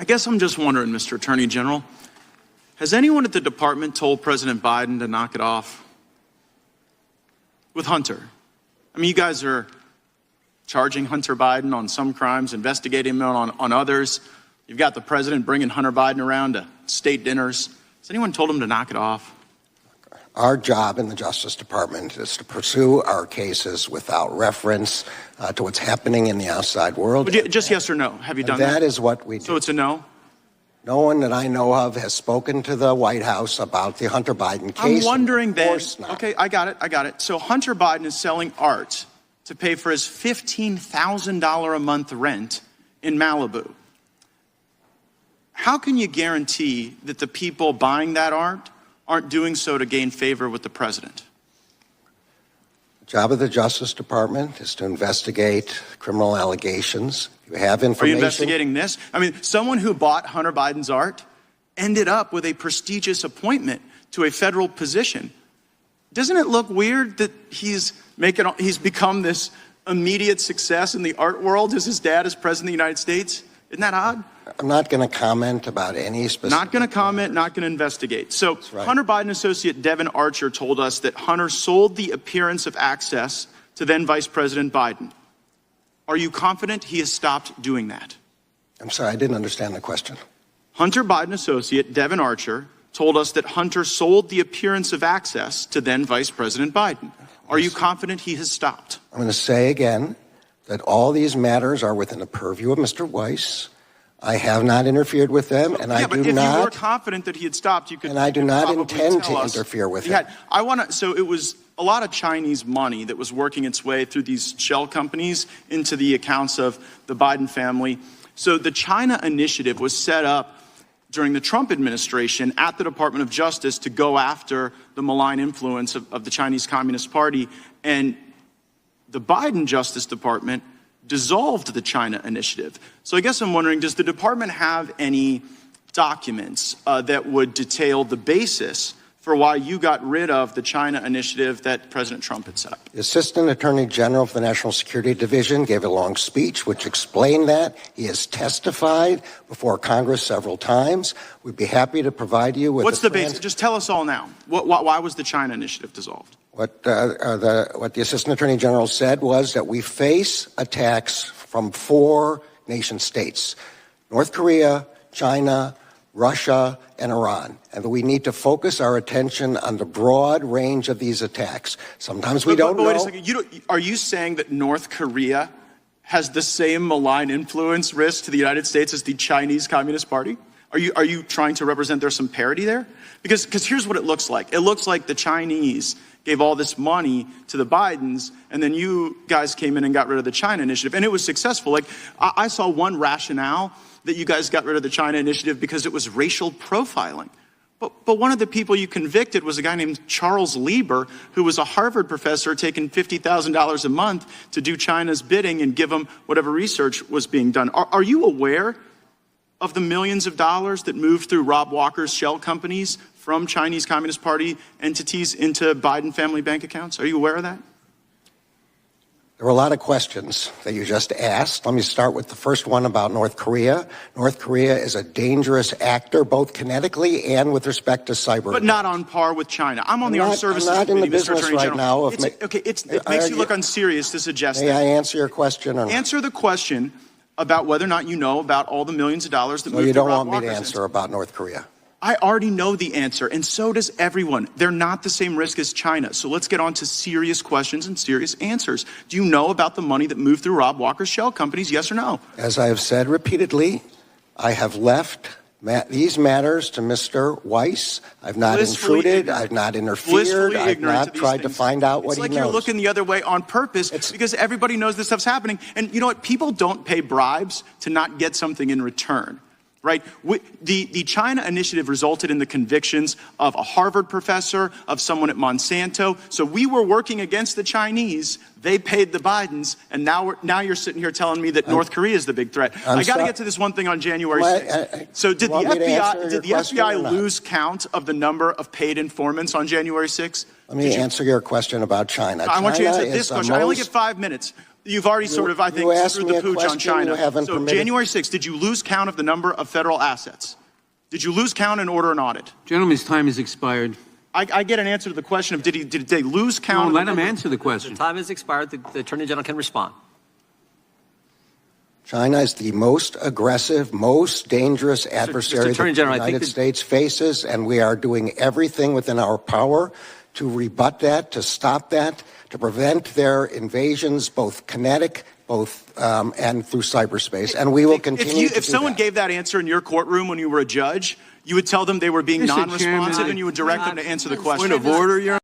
I guess I'm just wondering, Mr. Attorney General, has anyone at the department told President Biden to knock it off with Hunter? I mean, you guys are charging Hunter Biden on some crimes, investigating him on others. You've got the president bringing Hunter Biden around to state dinners. Has anyone told him to knock it off? Our job in the Justice Department is to pursue our cases without reference to what's happening in the outside world. Just yes or no? Have you done that? That is what we do. So it's a no? No one that I know of has spoken to the White House about the Hunter Biden case. I'm wondering then. Not. Okay, I got it. So Hunter Biden is selling art to pay for his $15,000 a month rent in Malibu. How can you guarantee that the people buying that art aren't doing so to gain favor with the president? The job of the Justice Department is to investigate criminal allegations. You have information. Are you investigating this? I mean, someone who bought Hunter Biden's art ended up with a prestigious appointment to a federal position. Doesn't it look weird that he's become this immediate success in the art world as his dad is president of the United States? Isn't that odd? I'm not going to comment about any specific. Not going to comment, not going to investigate. So right. Hunter Biden associate Devin Archer told us that Hunter sold the appearance of access to then Vice President Biden. Are you confident he has stopped doing that? I'm sorry, I didn't understand the question. Hunter Biden associate Devin Archer told us that Hunter sold the appearance of access to then Vice President Biden. Are you confident he has stopped? I'm going to say again that all these matters are within the purview of Mr. Weiss. I have not interfered with them, and I do not. But if you were confident that he had stopped, you could. And I do not intend to interfere with him. So it was a lot of Chinese money that was working its way through these shell companies into the accounts of the Biden family. So the China initiative was set up during the Trump administration at the Department of Justice to go after the malign influence of the Chinese Communist Party. And the Biden Justice Department dissolved the China initiative. So I guess I'm wondering, does the department have any documents that would detail the basis for why you got rid of the China initiative that President Trump had set up? The Assistant Attorney General for the National Security Division gave a long speech which explained that. He has testified before Congress several times. We'd be happy to provide you with. What's the basis? Just tell us all now. Why was the China initiative dissolved? What the Assistant Attorney General said was that we face attacks from 4 nation states: North Korea, China, Russia, and Iran, and that we need to focus our attention on the broad range of these attacks. Sometimes we don't know. Wait a second. Are you saying that North Korea has the same malign influence risk to the United States as the Chinese Communist Party? Are you trying to represent there's some parity there? Because here's what it looks like. It looks like the Chinese gave all this money to the Bidens, and then you guys came in and got rid of the China initiative, and it was successful. Like, I saw one rationale that you guys got rid of the China initiative because it was racial profiling. But one of the people you convicted was a guy named Charles Lieber, who was a Harvard professor taking $50,000 a month to do China's bidding and give them whatever research was being done. Are you aware of the millions of dollars that moved through Rob Walker's shell companies from Chinese Communist Party entities into Biden family bank accounts? Are you aware of that? There were a lot of questions that you just asked. Let me start with the first one about North Korea. North Korea is a dangerous actor, both kinetically and with respect to cyber. But not on par with China. I'm on the Armed Services Committee, I'm not in the business right now. It makes you look unserious to suggest that. May I answer your question or not? Answer the question about whether or not you know about all the millions of dollars that moved through Rob Walker's. So you don't want me to answer answer about North Korea? I already know the answer, and so does everyone. They're not the same risk as China. So let's get on to serious questions and serious answers. Do you know about the money that moved through Rob Walker's shell companies, yes or no? As I have said repeatedly, I have left these matters to Mr. Weiss. I've not intruded. I've not interfered. I've not tried to find out what he knows. It's like you're looking the other way on purpose because everybody knows this stuff's happening. And you know what? People don't pay bribes to not get something in return. Right? The China initiative resulted in the convictions of a Harvard professor, of someone at Monsanto. So we were working against the Chinese. They paid the Bidens. And now you're sitting here telling me that North Korea is the big threat. I got to get to this one thing on January 6th. So did the FBI lose count of the number of paid informants on January 6th? Let me answer your question about China. I want you to answer this question. I only get 5 minutes. You've already sort of, I think, asked screwed me the a pooch on question China. you haven't So permitted. January 6th, did you lose count of the number of federal assets? Did you lose count and order an audit? Gentleman's time has expired. I get an answer to the question of did they lose count? No, let him answer the question. The time has expired. The Attorney General can respond. China is the most aggressive, most dangerous adversary that the Attorney General, United States faces, and we are doing everything within our power to rebut that, to stop that, to prevent their invasions, both kinetic, and through cyberspace. And we will continue to do If someone that. gave that answer in your courtroom when you were a judge, you would tell them they were being Mr. non-responsive Chairman, and you would direct them to answer the question. Point of order, Your